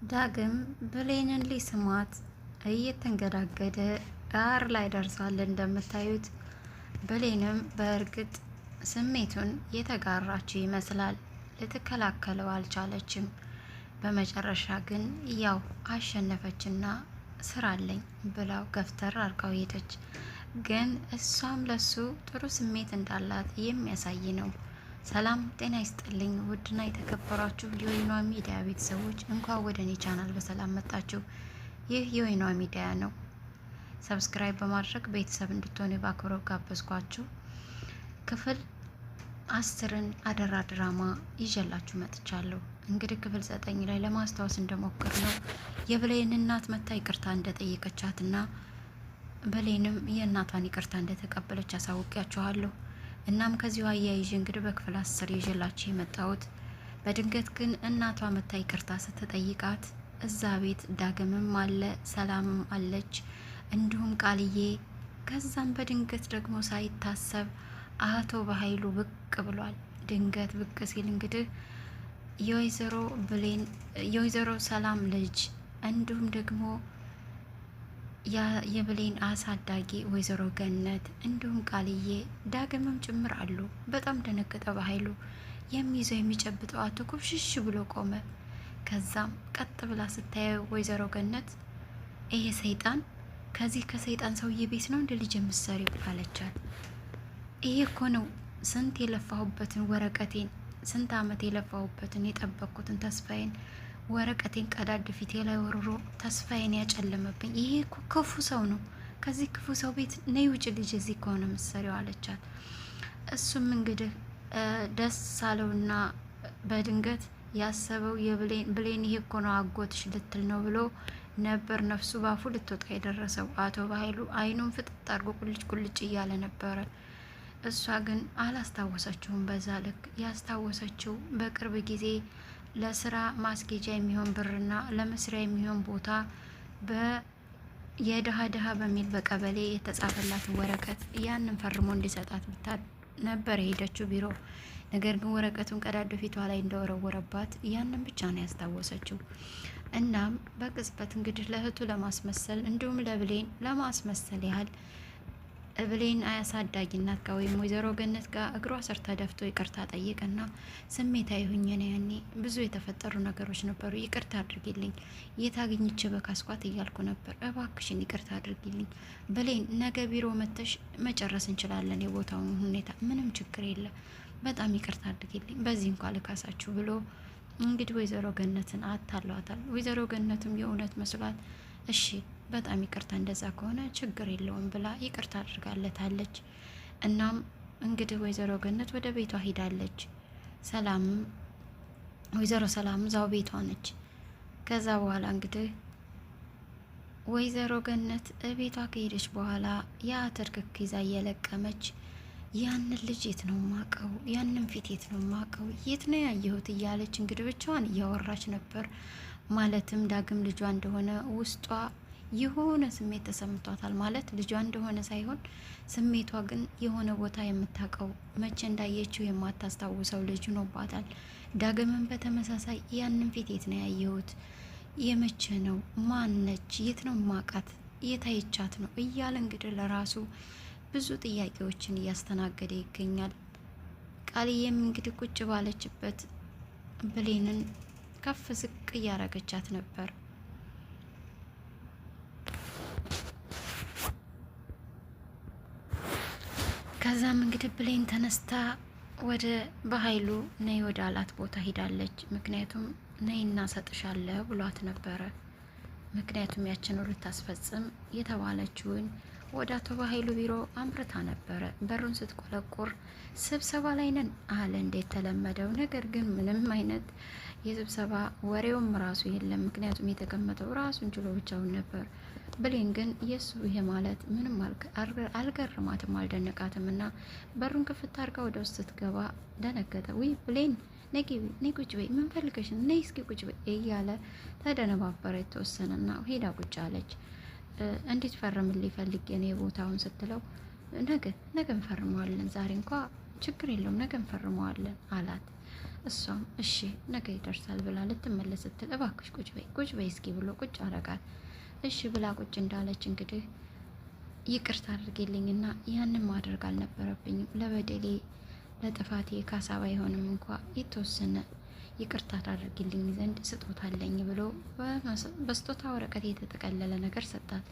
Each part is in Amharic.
ዳግም ብሌንን ሊስማት እየተንገዳገደ ዳር ላይ ደርሷል። እንደምታዩት ብሌንም በእርግጥ ስሜቱን የተጋራችው ይመስላል። ልትከላከለው አልቻለችም። በመጨረሻ ግን ያው አሸነፈችና ስራ አለኝ ብላው ገፍተር አርጋው ሄደች። ግን እሷም ለሱ ጥሩ ስሜት እንዳላት የሚያሳይ ነው። ሰላም ጤና ይስጥልኝ። ውድና የተከበራችሁ የወይኗ ሚዲያ ቤተሰቦች እንኳን ወደ እኔ ቻናል በሰላም መጣችሁ። ይህ የወይኗ ሚዲያ ነው። ሰብስክራይብ በማድረግ ቤተሰብ እንድትሆኑ በአክብሮት ጋበዝኳችሁ። ክፍል 10ን አደራ ድራማ ይዤላችሁ መጥቻለሁ። እንግዲህ ክፍል 9 ላይ ለማስታወስ እንደሞክር ነው የብሌን እናት መታ ይቅርታ እንደጠየቀቻትና ብሌንም የእናቷን ይቅርታ እንደተቀበለች አሳውቂያችኋለሁ። እናም ከዚሁ አያይዤ እንግዲህ በክፍል 10 ይዤላችሁ የመጣሁት በድንገት ግን እናቷ መታ ይቅርታ ስትጠይቃት እዛ ቤት ዳግምም አለ፣ ሰላምም አለች፣ እንዲሁም ቃልዬ። ከዛም በድንገት ደግሞ ሳይታሰብ አቶ በኃይሉ ብቅ ብሏል። ድንገት ብቅ ሲል እንግዲህ የወይዘሮ ሰላም ልጅ እንዲሁም ደግሞ የብሌን አሳዳጊ ወይዘሮ ገነት እንዲሁም ቃልዬ ዳግምም ጭምር አሉ። በጣም ደነገጠ በኃይሉ። የሚይዘው የሚጨብጠው አቶ ኩብሽሽ ብሎ ቆመ። ከዛም ቀጥ ብላ ስታየው ወይዘሮ ገነት ይሄ ሰይጣን ከዚህ ከሰይጣን ሰውዬ ቤት ነው እንደ ልጅ የምትሰሪው አለቻት። ይሄ እኮ ነው ስንት የለፋሁበትን ወረቀቴን፣ ስንት አመት የለፋሁበትን የጠበቅኩትን ተስፋዬን ወረቀቴን ቀዳድ ፊቴ ላይ ወርሮ ተስፋዬን ያጨለመብኝ ይሄ እኮ ክፉ ሰው ነው። ከዚህ ክፉ ሰው ቤት ነይ ውጭ ልጅ፣ እዚህ ከሆነ ምሰሪው አለቻት። እሱም እንግዲህ ደስ ሳለውና በድንገት ያሰበው ብሌን ይሄ እኮ ነው አጎትሽ ልትል ነው ብሎ ነበር ነፍሱ ባፉ ልትወጣ የደረሰው። አቶ በኃይሉ አይኑን ፍጥጥ አድርጎ ቁልጭ ቁልጭ እያለ ነበረ። እሷ ግን አላስታወሰችውም። በዛ ልክ ያስታወሰችው በቅርብ ጊዜ ለስራ ማስጌጃ የሚሆን ብርና ለመስሪያ የሚሆን ቦታ የድሃ ድሃ በሚል በቀበሌ የተጻፈላትን ወረቀት ያንን ፈርሞ እንዲሰጣት ብታ ነበር የሄደችው ቢሮ። ነገር ግን ወረቀቱን ቀዳዶ ፊቷ ላይ እንደወረወረባት ያንን ብቻ ነው ያስታወሰችው። እናም በቅጽበት እንግዲህ ለእህቱ ለማስመሰል እንዲሁም ለብሌን ለማስመሰል ያህል ብሌን አያሳዳጊ እናት ጋር ወይም ወይዘሮ ገነት ጋር እግሯ ስር ተደፍቶ ይቅርታ ጠየቀና ስሜታዊ ሁኜ ነው ያኔ ብዙ የተፈጠሩ ነገሮች ነበሩ፣ ይቅርታ አድርጊልኝ፣ የት አግኝቼ በካስኳት እያልኩ ነበር፣ እባክሽን ይቅርታ አድርጊልኝ ብሌን፣ ነገ ቢሮ መተሽ መጨረስ እንችላለን የቦታውን ሁኔታ፣ ምንም ችግር የለም፣ በጣም ይቅርታ አድርጊልኝ፣ በዚህ እንኳ ልካሳችሁ ብሎ እንግዲህ ወይዘሮ ገነትን አታሏታል። ወይዘሮ ገነትም የእውነት መስሏት እሺ በጣም ይቅርታ፣ እንደዛ ከሆነ ችግር የለውም ብላ ይቅርታ አድርጋለታለች። እናም እንግዲህ ወይዘሮ ገነት ወደ ቤቷ ሂዳለች። ሰላምም ወይዘሮ ሰላም እዛው ቤቷ ነች። ከዛ በኋላ እንግዲህ ወይዘሮ ገነት ቤቷ ከሄደች በኋላ የአተር ክክ ይዛ እየለቀመች ያንን ልጅ የት ነው ማቀው፣ ያንን ፊት የት ነው ማቀው፣ የት ነው ያየሁት እያለች እንግዲህ ብቻዋን እያወራች ነበር። ማለትም ዳግም ልጇ እንደሆነ ውስጧ የሆነ ስሜት ተሰምቷታል። ማለት ልጇ እንደሆነ ሳይሆን ስሜቷ ግን የሆነ ቦታ የምታውቀው መቼ እንዳየችው የማታስታውሰው ልጅ ሆኖባታል። ዳግምን በተመሳሳይ ያንን ፊት የት ነው ያየሁት፣ የመቼ ነው፣ ማነች፣ የት ነው ማቃት፣ የታየቻት ነው እያለ እንግዲህ ለራሱ ብዙ ጥያቄዎችን እያስተናገደ ይገኛል። ቃልዬም እንግዲህ ቁጭ ባለችበት ብሌንን ከፍ ዝቅ እያረገቻት ነበር። ከዛም እንግዲህ ብሌን ተነስታ ወደ በኃይሉ ነይ ወደ አላት ቦታ ሂዳለች። ምክንያቱም ነይ እናሰጥሻለሁ ብሏት ነበረ። ምክንያቱም ያችን ልታስፈጽም የተባለችውን ወደ አቶ በኃይሉ ቢሮ አምርታ ነበረ። በሩን ስትቆለቁር ስብሰባ ላይ ነን አለ እንዴት ተለመደው። ነገር ግን ምንም አይነት የስብሰባ ወሬውም ራሱ የለም። ምክንያቱም የተቀመጠው ራሱን ችሎ ብቻውን ነበር። ብሌን ግን የሱ ይሄ ማለት ምንም አልገርማትም አልደነቃትም። እና በሩን ክፍት አድርጋ ወደ ውስጥ ስትገባ ደነገጠ። ውይ ብሌን ነይ ቁጭ በይ፣ ምን ፈልገሽ ነው? ነይ እስኪ ቁጭ በይ እያለ ተደነባበረ የተወሰነና ሄዳ ቁጭ አለች። እንዴት ፈርምልኝ ፈልጌ ነው የቦታውን ስትለው ነገ እንፈርመዋለን፣ ዛሬ እንኳ ችግር የለውም ነገ እንፈርመዋለን አላት። እሷም እሺ ነገ ይደርሳል ብላ ልትመለስ ስትል እባክሽ ቁጭ በይ እስኪ ብሎ ቁጭ አረጋት። እሺ ብላ ቁጭ እንዳለች እንግዲህ ይቅርታ አድርጌልኝና ያንን ማድረግ አልነበረብኝም ለበደሌ ለጥፋቴ ካሳ ባይሆንም እንኳ የተወሰነ ይቅርታ ታደርግልኝ ዘንድ ስጦታ አለኝ ብሎ በስጦታ ወረቀት የተጠቀለለ ነገር ሰጣት።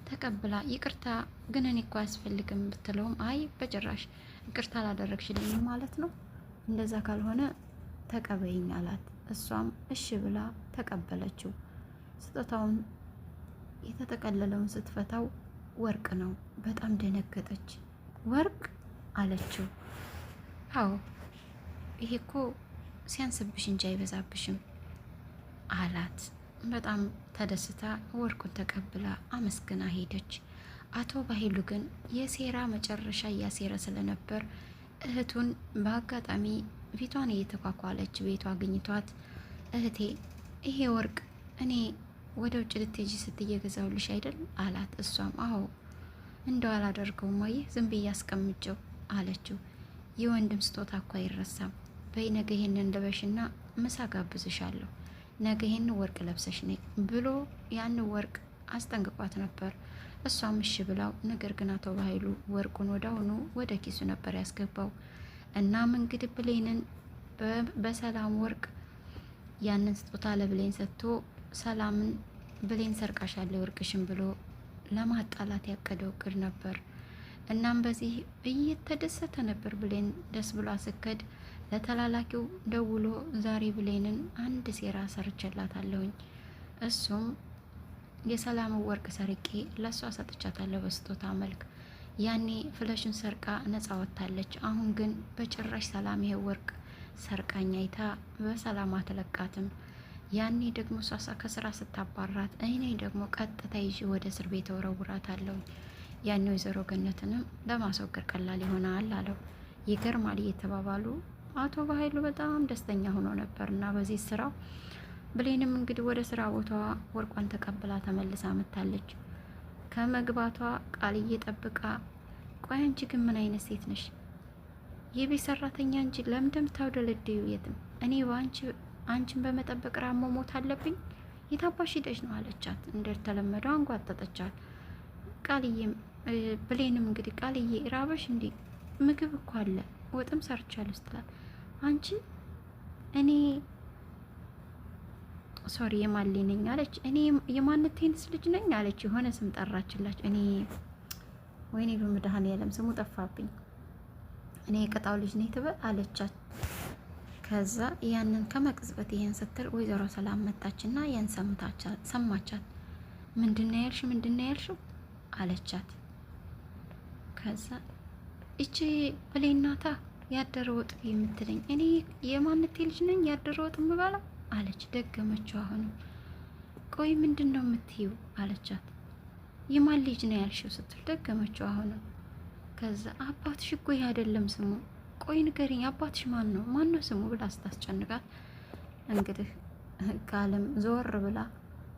ተቀብላ ይቅርታ ግን እኔ እኮ አያስፈልግም ብትለውም አይ በጭራሽ ይቅርታ አላደረግሽልኝ ማለት ነው፣ እንደዛ ካልሆነ ተቀበይኝ አላት። እሷም እሺ ብላ ተቀበለችው። ስጦታውን የተጠቀለለውን ስትፈታው ወርቅ ነው። በጣም ደነገጠች። ወርቅ አለችው። አዎ ይሄ እኮ ሲያንስብሽ እንጂ አይበዛብሽም አላት። በጣም ተደስታ ወርቁን ተቀብላ አመስግና ሄደች። አቶ ባይሉ ግን የሴራ መጨረሻ እያሴረ ስለነበር እህቱን በአጋጣሚ ፊቷን እየተኳኳለች ቤቷ አግኝቷት እህቴ ይሄ ወርቅ እኔ ወደ ውጭ ልትሄጂ ስትይ የገዛሁልሽ አይደል አላት። እሷም አዎ እንደው አላደርገውም አየህ ዝም ብዬ አስቀምጨው አለችው። የወንድም ስጦታ እኮ አይረሳም። በይ ነገ ይሄንን ልበሽና ምሳ ጋብዝሻለሁ፣ ነገ ይሄን ወርቅ ለብሰሽ ነይ ብሎ ያን ወርቅ አስጠንቅቋት ነበር። እሷም እሺ ብላው፣ ነገር ግን አቶ ባይሉ ወርቁን ወዳውኑ ወደ ኪሱ ነበር ያስገባው። እናም እንግዲህ ብሌንን በሰላም ወርቅ ያንን ስጦታ ለብሌን ሰጥቶ ሰላምን ብሌን ሰርቃሻለሁ ወርቅሽን ብሎ ለማጣላት ያቀደው እቅድ ነበር። እናም በዚህ እየተደሰተ ነበር። ብሌን ደስ ብሎ አስከድ ለተላላኪው ደውሎ ዛሬ ብሌንን አንድ ሴራ ሰርቼላታለሁኝ፣ እሱም የሰላም ወርቅ ሰርቄ ለሷ ሰጥቻታለሁ በስጦታ መልክ። ያኔ ፍለሽን ሰርቃ ነጻ ወጥታለች። አሁን ግን በጭራሽ ሰላም ይሄ ወርቅ ሰርቃኝ አይታ በሰላም አትለቃትም። ያኔ ደግሞ ሷሳ ከስራ ስታባራት እኔ ደግሞ ቀጥታ ይዤ ወደ እስር ቤት ወረውራታለሁ። ያኔ ወይዘሮ ገነትንም ለማስወገድ ቀላል ይሆናል አለው። ይገርማል እየተባባሉ አቶ ባይሉ በጣም ደስተኛ ሆኖ ነበር እና በዚህ ስራው ብሌንም እንግዲህ ወደ ስራ ቦታዋ ወርቋን ተቀብላ ተመልሳ መጥታለች። ከመግባቷ ቃልዬ ጠብቃ ቆይ አንቺ ግን ምን አይነት ሴት ነሽ? የቤት ሰራተኛ እንጂ ለምደም ታውደለድዩ የትም እኔ አንቺን በመጠበቅ ራሞ ሞት አለብኝ? የታባሽ ሂደሽ ነው አለቻት። እንደተለመደው አንጓጠጠቻት። ቃልዬም ብሌንም እንግዲህ ቃልዬ ራበሽ እንዴ? ምግብ እኮ አለ ወጥም ሰርቻለሁ ስትላት አንቺ እኔ ሶሪ የማሌ ነኝ አለች። እኔ የማንቴንስ ልጅ ነኝ አለች። የሆነ ስም ጠራችላች። እኔ ወይኔ በመድኃኔዓለም ስሙ ጠፋብኝ። እኔ የቀጣው ልጅ ነኝ ትበል አለቻት። ከዛ ያንን ከመቅጽበት ይሄን ስትል ወይዘሮ ሰላም መጣችና ያን ሰማቻት። ምንድነው ያልሽው አለቻት። ከዛ እቺ ብሌናታ ያደረ ወጥ የምትለኝ እኔ የማንቴ ልጅ ነኝ ያደረ ወጥ የምበላው አለች። ደገመችው አሁንም። ቆይ ምንድነው የምትይው አለቻት። የማን ልጅ ነው ያልሽው ስትል ደገመችው አሁንም። ከዛ አባትሽ እኮ ይሄ አይደለም ስሙ፣ ቆይ ንገሪኝ አባትሽ ማን ነው ስሙ ብላ ስታስጨንቃት እንግዲህ ቃልም ዞር ብላ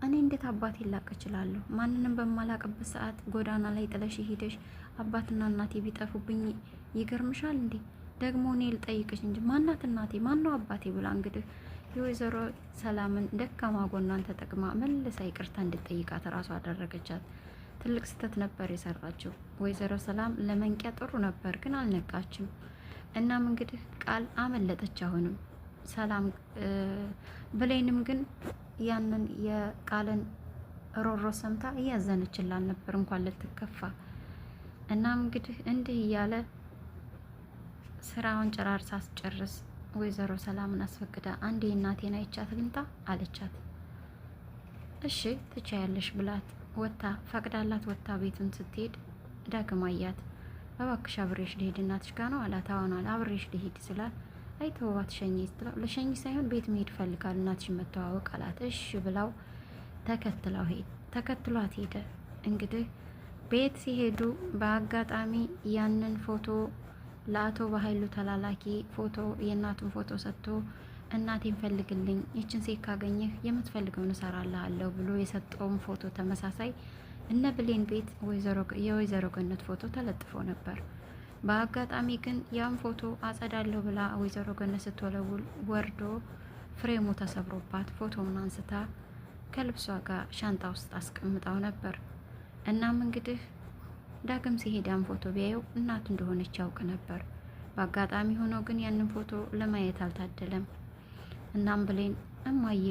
እኔ እንዴት አባቴ ላቅ እችላለሁ? ማንንም በማላቅበት ሰዓት ጎዳና ላይ ጥለሽ ሄደሽ አባትና እናቴ ቢጠፉብኝ ይገርምሻል እንዴ? ደግሞ እኔ ልጠይቅሽ እንጂ ማናት እናቴ ማነው አባቴ ብላ እንግዲህ የወይዘሮ ሰላምን ደካማ ጎኗን ተጠቅማ መልሳ ይቅርታ እንድጠይቃት ራሷ አደረገቻት። ትልቅ ስህተት ነበር የሰራችው። ወይዘሮ ሰላም ለመንቂያ ጥሩ ነበር ግን አልነቃችም። እናም እንግዲህ ቃል አመለጠች። አሁንም ሰላም ብሌንም ግን ያንን የቃልን ሮሮ ሰምታ እያዘነችላን ነበር እንኳን ልትከፋ። እናም እንግዲህ እንዲህ እያለ ስራውን ጨራርሳ አስጨርስ ወይዘሮ ሰላምን አስፈቅዳ አንዴ እናቴን አይቻት ልምጣ አለቻት። እሺ ትቻያለሽ ብላት ወታ ፈቅዳላት ወታ ቤቱን ስትሄድ ዳግም አያት። እባክሽ አብሬሽ ልሄድ እናትሽ ጋር ነው አላት። አሁን አብሬሽ ልሄድ ስላት አይተዋት ሸኝ ስትለው ለሸኝ ሳይሆን ቤት መሄድ ፈልጋል እናትሽን መተዋወቅ አላት። እሺ ብላው ተከትሏት ሄደ። እንግዲህ ቤት ሲሄዱ በአጋጣሚ ያንን ፎቶ ለአቶ ባይሉ ተላላኪ ፎቶ የእናቱን ፎቶ ሰጥቶ እናቴን ፈልግልኝ ይችን ሴት ካገኘህ የምትፈልገውን እሰራልሃለሁ ብሎ የሰጠውን ፎቶ ተመሳሳይ እነ ብሌን ቤት የወይዘሮ ገነት ፎቶ ተለጥፎ ነበር። በአጋጣሚ ግን ያን ፎቶ አጸዳለሁ ብላ ወይዘሮ ገነት ስትወለውል ወርዶ ፍሬሙ ተሰብሮባት ፎቶውን አንስታ ከልብሷ ጋር ሻንጣ ውስጥ አስቀምጣው ነበር። እናም እንግዲህ ዳግም ሲሄድ ያን ፎቶ ቢያየው እናቱ እንደሆነች ያውቅ ነበር። በአጋጣሚ ሆኖ ግን ያንን ፎቶ ለማየት አልታደለም። እናም ብሌን እማዬ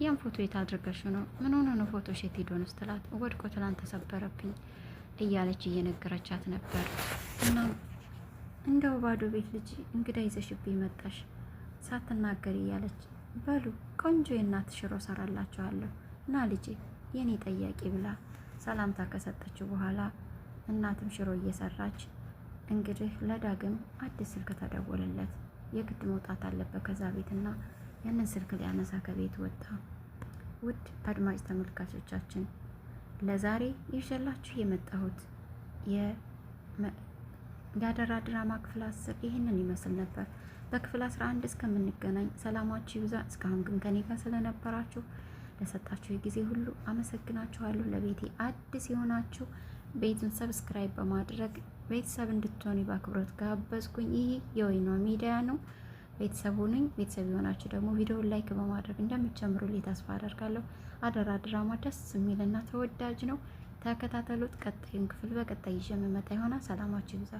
ያን ፎቶ የት አድርገሽው ነው? ምን ሆኖ ነው ፎቶ ሼት ሄዶ ነው ስትላት፣ ወድቆ ትላንት ተሰበረብኝ እያለች እየነገረቻት ነበር። እናም እንደው ባዶ ቤት ልጅ እንግዳ ይዘሽብኝ መጣሽ ሳትናገሪ እያለች፣ በሉ ቆንጆ የእናት ሽሮ ሰራላችኋለሁ ና ልጄ የኔ ጠያቂ ብላ ሰላምታ ከሰጠችው በኋላ እናትም ሽሮ እየሰራች እንግዲህ ለዳግም አዲስ ስልክ ተደወለለት። የግድ መውጣት አለበት ከዛ ቤትና ያንን ስልክ ሊያነሳ ከቤት ወጣ። ውድ አድማጭ ተመልካቾቻችን ለዛሬ ይዤላችሁ የመጣሁት የአደራ ድራማ ክፍል 10 ይህንን ይመስል ነበር። በክፍል 11 እስከምንገናኝ ሰላማችሁ ይብዛ። እስካሁን ግን ከኔ ጋር ስለነበራችሁ ለሰጣችሁ ጊዜ ሁሉ አመሰግናችኋለሁ። ለቤቴ አዲስ የሆናችሁ ቤቱን ሰብስክራይብ በማድረግ ቤተሰብ እንድትሆኑ በአክብሮት ጋበዝኩኝ። ይህ የወይኗ ሚዲያ ነው። ቤተሰቡ ነኝ። ቤተሰብ የሆናችሁ ደግሞ ቪዲዮውን ላይክ በማድረግ እንደምትጨምሩልኝ ተስፋ አደርጋለሁ። አደራ ድራማ ደስ የሚልና ተወዳጅ ነው። ተከታተሉት። ቀጣዩን ክፍል በቀጣይ ይዤ የምመጣ ይሆናል። ሰላማችሁ ይብዛ።